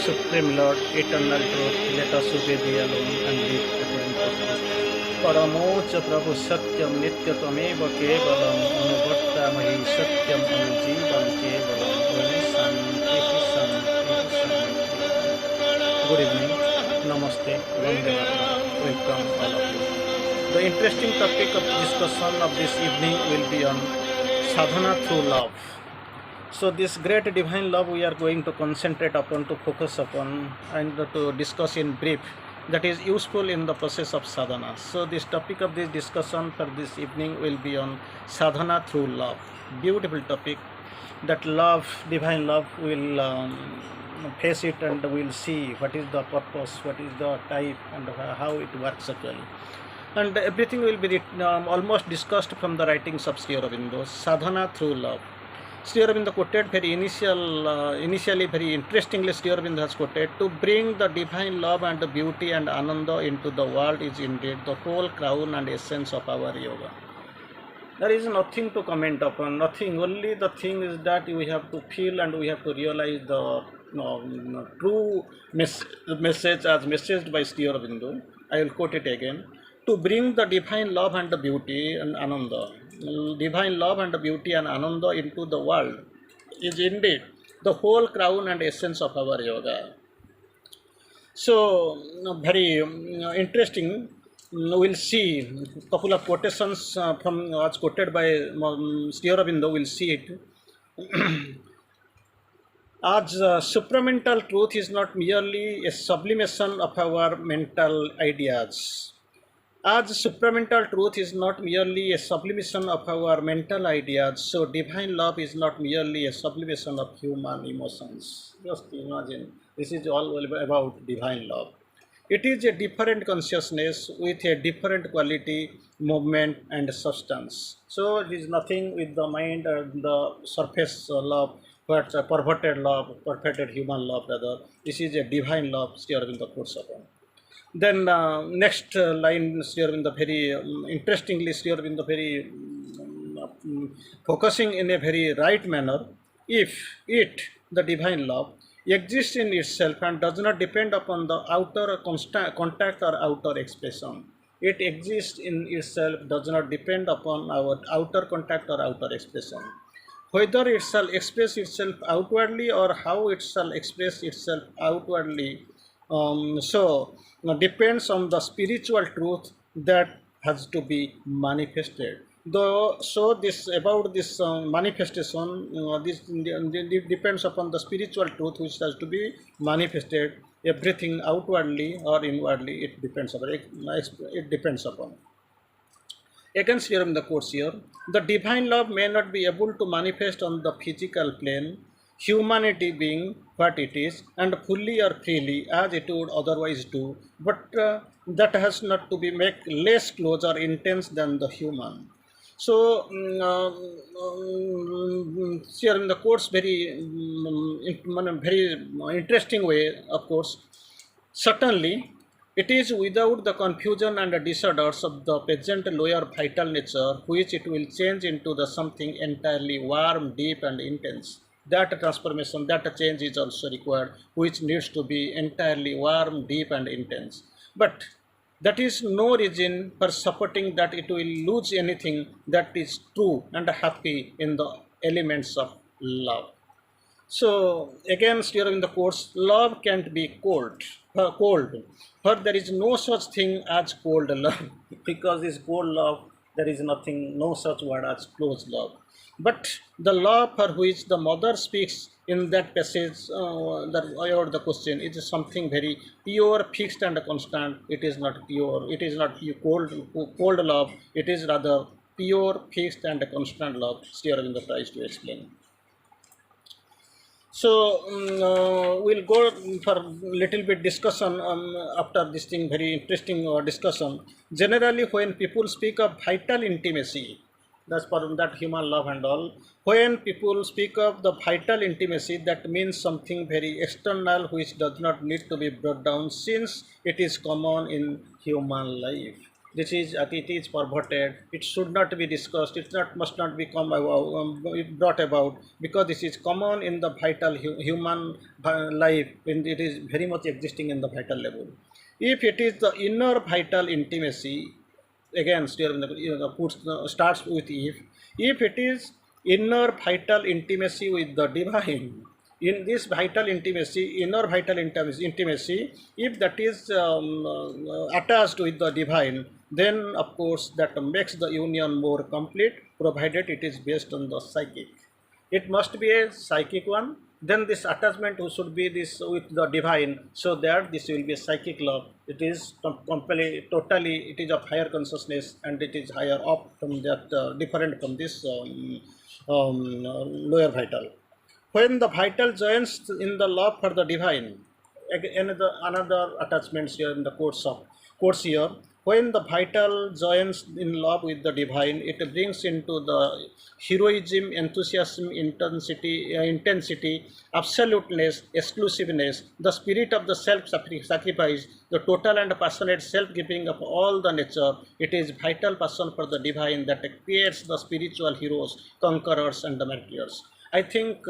Supreme Lord, eternal truth, let us obey thee alone and live according to truth. Paramocha Prabhu Satyam Nityatameva Kevalam Anuvartamahi Satyam Anujeevam Kevalam Om Shanti Shanti Shanti. Good evening, Namaste, Vande Mataram. Welcome all of you. The interesting topic of discussion of this evening will be on sadhana through love. So this great divine love we are going to concentrate upon, to focus upon, and to discuss in brief, that is useful in the process of sadhana. So this topic of this discussion for this evening will be on sadhana through love. Beautiful topic. That love, divine love, will face it and we'll see what is the purpose, what is the type, and how it works actually. And everything will be almost discussed from the writings of Sri Aurobindo. Sadhana through love. Sri Aurobindo quoted initially very interestingly. Sri Aurobindo has quoted, "To bring the divine love and the beauty and ananda into the world is indeed the whole crown and essence of our yoga." There is nothing to comment upon, nothing. Only the thing is that we have to feel and we have to realize the true message as messaged by Sri Aurobindo. I will quote it again. To bring the divine love and the beauty and ananda, divine love and the beauty and ananda into the world is indeed the whole crown and essence of our yoga. So very interesting. We'll see a couple of quotations from as quoted by Sri Aurobindo. We'll see it. As supramental truth is not merely a sublimation of our mental ideas. As supramental truth is not merely a sublimation of our mental ideas, so divine love is not merely a sublimation of human emotions. Just imagine, this is all about divine love. It is a different consciousness with a different quality, movement, and substance. So it is nothing with the mind and the surface love, but a perverted love, perfected human love rather. This is a divine love, Sri Aurobindo quotes upon. Then next line, Sri Aurobindo very interestingly, Sri Aurobindo very focusing in a very right manner. If it, the divine love, exists in itself and does not depend upon the outer contact or outer expression. It exists in itself, does not depend upon our outer contact or outer expression. Whether it shall express itself outwardly or how it shall express itself outwardly, depends on the spiritual truth that has to be manifested. Though, so this about this manifestation, this depends upon the spiritual truth which has to be manifested. Everything outwardly or inwardly, it depends upon. It depends upon. Against here in the quotes here, the divine love may not be able to manifest on the physical plane, humanity being what it is, and fully or freely as it would otherwise do, but that has not to be made less close or intense than the human. So here in the quotes very very interesting way, of course. Certainly, it is without the confusion and disorders of the present lower vital nature, which it will change into the something entirely warm, deep, and intense. That transformation, that change is also required, which needs to be entirely warm, deep, and intense. But that is no reason for supporting that it will lose anything that is true and happy in the elements of love. So again, here in the course, love can't be cold. For there is no such thing as cold love, because this cold love, there is nothing, no such word as close love. But the love for which the mother speaks in that passage, that I heard the question, is something very pure, fixed, and constant. It is not pure. It is not cold love. It is rather pure, fixed, and constant love. Sri Aurobindo tries to explain. So we'll go for little bit discussion after this thing, very interesting discussion. Generally, when people speak of vital intimacy, that's for that human love and all. When people speak of the vital intimacy, that means something very external which does not need to be brought down, since it is common in human life. This is it is perverted. It should not be discussed. It not must not be brought about, because this is common in the vital human life, when it is very much existing in the vital level. If it is the inner vital intimacy, again still starts with if it is inner vital intimacy with the divine, in this vital intimacy, inner vital intimacy, if that is attached with the divine, then of course that makes the union more complete, provided it is based on the psychic. It must be a psychic one. Then this attachment should be this with the divine, so that this will be a psychic love. It is completely totally, it is of higher consciousness, and it is higher up from that, different from this lower vital. When the vital joins in the love for the divine, another attachments here in the course here. When the vital joins in love with the divine, it brings into the heroism, enthusiasm, intensity, absoluteness, exclusiveness, the spirit of the self-sacrifice, the total and passionate self-giving of all the nature. It is vital passion for the divine that creates the spiritual heroes, conquerors, and the martyrs. I think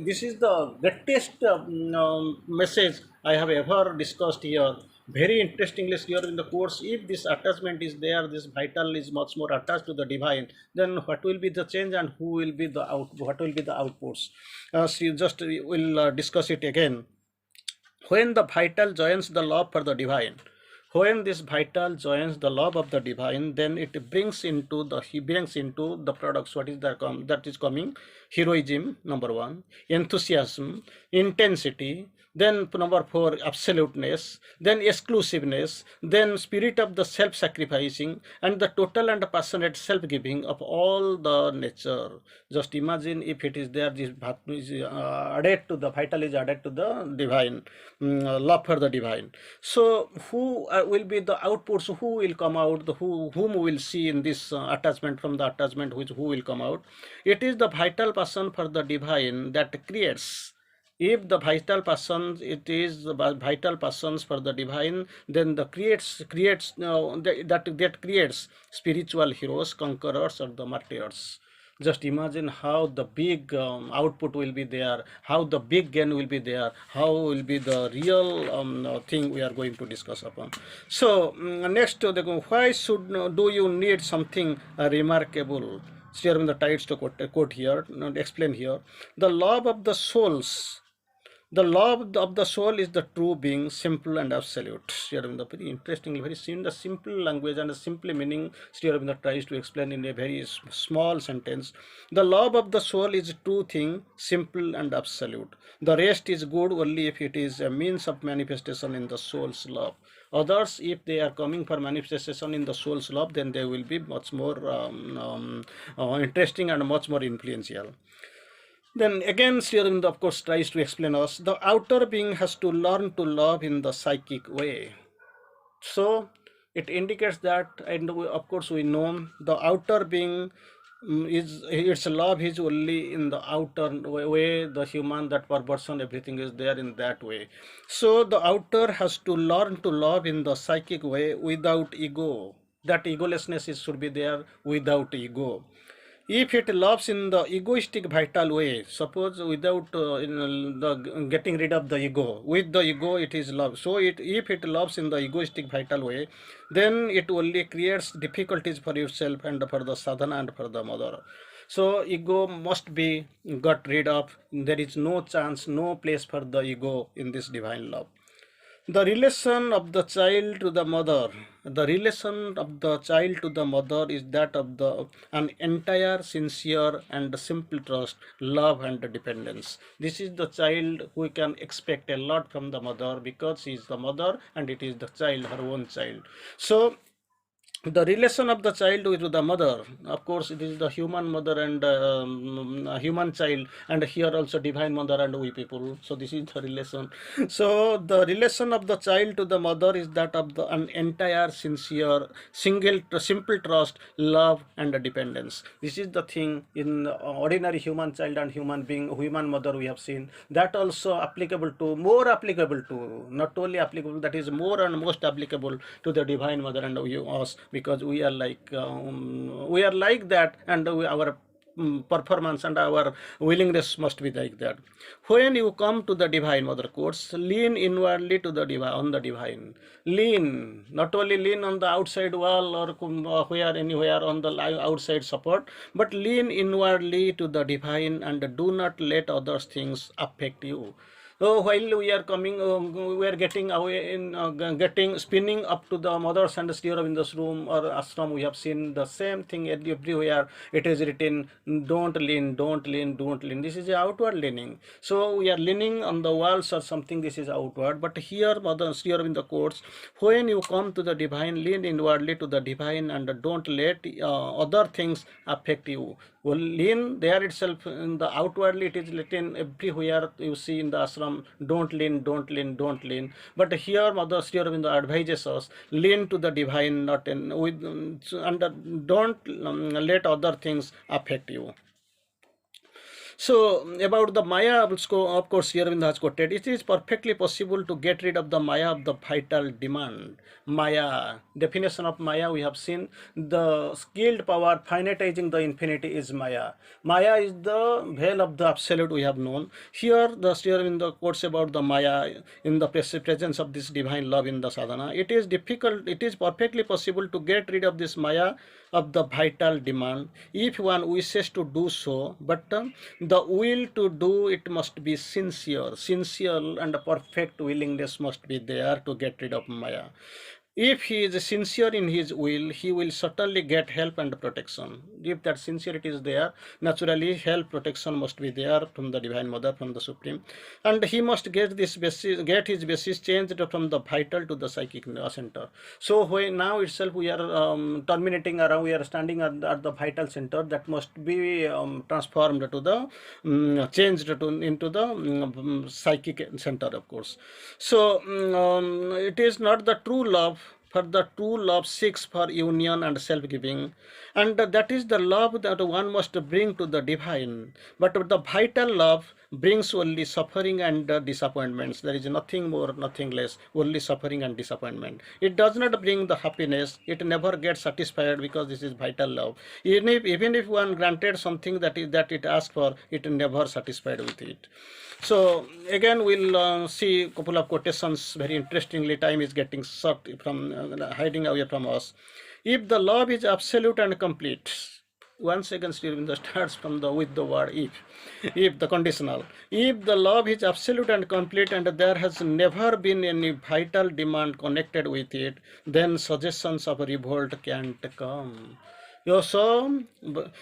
this is the greatest message I have ever discussed here. Very interestingly, here in the course, if this attachment is there, this vital is much more attached to the divine, then what will be the change, and who will be the what will be the outputs? So just we'll discuss it again. When the vital joins the love for the divine, when this vital joins the love of the divine, then it brings into the he brings into the products what is that is coming: heroism, number one; enthusiasm, intensity; then number four, absoluteness; then exclusiveness; then spirit of the self-sacrificing, and the total and passionate self-giving of all the nature. Just imagine if it is there, this is added to the vital, is added to the divine, love for the divine. So who will be the outputs? Who will come out? Whom we will see in this attachment, from the attachment which who will come out? It is the vital passion for the divine that creates. If the vital passions, it is the vital passions for the divine, then the creates that creates spiritual heroes, conquerors, or the martyrs. Just imagine how the big output will be there, how the big gain will be there, how will be the real thing we are going to discuss upon. So next, why should do you need something remarkable? Here in the tides to quote here, explain here: the love of the souls, the love of the soul is the true being, simple and absolute. Sri Aurobindo, very interestingly, very in the simple language and a simple meaning, Sri Aurobindo tries to explain in a very small sentence. The love of the soul is a true thing, simple and absolute. The rest is good only if it is a means of manifestation in the soul's love. Others, if they are coming for manifestation in the soul's love, then they will be much more interesting and much more influential. Then again, Sri Aurobindo of course tries to explain us, the outer being has to learn to love in the psychic way. So it indicates that, and of course we know the outer being is its love is only in the outer way, the human, that perversion, everything is there in that way. So the outer has to learn to love in the psychic way without ego. That egolessness should be there, without ego. If it loves in the egoistic vital way, suppose without the getting rid of the ego, with the ego it is love. So if it loves in the egoistic vital way, then it only creates difficulties for yourself and for the sadhana and for the mother. So ego must be got rid of. There is no chance, no place for the ego in this divine love. The relation of the child to the mother, the relation of the child to the mother is that of an entire sincere and simple trust, love, and dependence. This is the child who can expect a lot from the mother, because she is the mother and it is the child, her own child. So the relation of the child to the mother, of course it is the human mother and human child, and here also divine mother and we people, so this is the relation. So the relation of the child to the mother is that of the an entire sincere simple trust, love and dependence. This is the thing in ordinary human child and human being, human mother we have seen. That also applicable to, more applicable to, not only applicable, that is more and most applicable to the divine mother and us, because we are like that, and our performance and our willingness must be like that. When you come to the divine mother course, lean inwardly to the divine, on the divine. Lean, not only lean on the outside wall or where anywhere on the outside support, but lean inwardly to the divine and do not let other things affect you. So while we are coming, we are getting away in getting spinning up to the mothers and Sri Aurobindo's room or ashram. We have seen the same thing everywhere. It is written, "Don't lean, don't lean, don't lean." This is outward leaning. So we are leaning on the walls or something. This is outward. But here, Mother Sri Aurobindo quotes, "When you come to the divine, lean inwardly to the divine, and don't let other things affect you." Well, lean there itself in the outwardly, it is written everywhere you see in the ashram, don't lean, don't lean, don't lean. But here Mother Sri Aurobindo advises us, lean to the divine, not in with, and don't let other things affect you. So about the Maya, of course, here Aurobindo has quoted, it is perfectly possible to get rid of the Maya of the vital demand. Maya, definition of Maya we have seen, the skilled power finitizing the infinity is Maya. Maya is the veil of the absolute we have known. Here the Sri Aurobindo quotes about the Maya in the presence of this divine love in the sadhana. It is difficult, it is perfectly possible to get rid of this Maya of the vital demand if one wishes to do so, but the will to do it must be sincere and perfect willingness must be there to get rid of Maya. If he is sincere in his will, he will certainly get help and protection. If that sincerity is there, naturally help, protection must be there from the divine mother, from the supreme, and he must get his basis changed from the vital to the psychic center. So when now itself we are terminating around, we are standing at the vital center, that must be transformed to the changed into the psychic center, of course. So it is not the true love, for the true love seeks for union and self-giving, and that is the love that one must bring to the divine. But the vital love brings only suffering and disappointments. There is nothing more, nothing less, only suffering and disappointment. It does not bring the happiness, it never gets satisfied, because this is vital love. Even if one granted something that it asked for, it never satisfied with it. So again we'll see a couple of quotations very interestingly. Time is getting short from hiding away from us. If the love is absolute and complete, once again Sri Aurobindo starts from the with the word if the conditional, if the love is absolute and complete and there has never been any vital demand connected with it, then suggestions of revolt can't come. So,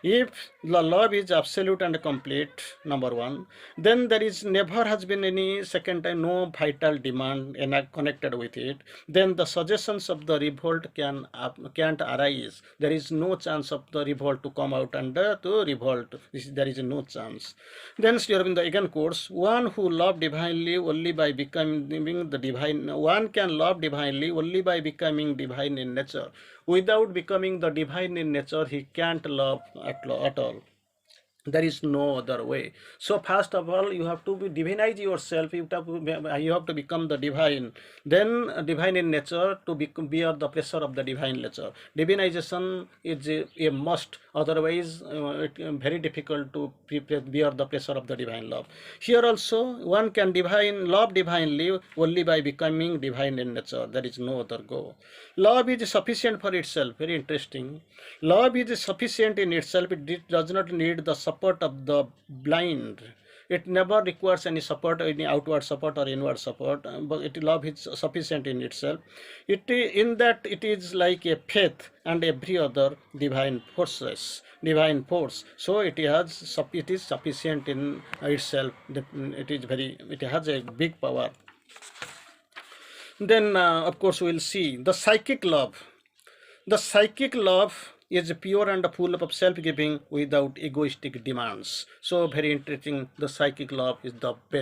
if the love is absolute and complete, number one, then there is never has been any second time, no vital demand connected with it. Then the suggestions of the revolt can't arise. There is no chance of the revolt to come out and to revolt. There is no chance. Then Sri Aurobindo again quotes, one who loved divinely only by becoming the divine. One can love divinely only by becoming divine in nature. Without becoming the divine in nature, he can't love at all. There is no other way. So first of all, you have to divinize yourself. You have to become the divine. Then divine in nature to bear the pressure of the divine nature. Divinization is a must. Otherwise, it very difficult to bear the pressure of the divine love. Here also, one can love divinely only by becoming divine in nature. There is no other go. Love is sufficient for itself. Very interesting. Love is sufficient in itself. It does not need the support of the blind. It never requires any support, any outward support or inward support. But love is sufficient in itself. In that it is like a faith and every other divine force. So it is sufficient in itself. It has a big power. Then of course we'll see the psychic love. The psychic love is pure and full of self-giving without egoistic demands. So very interesting. The psychic love is the best.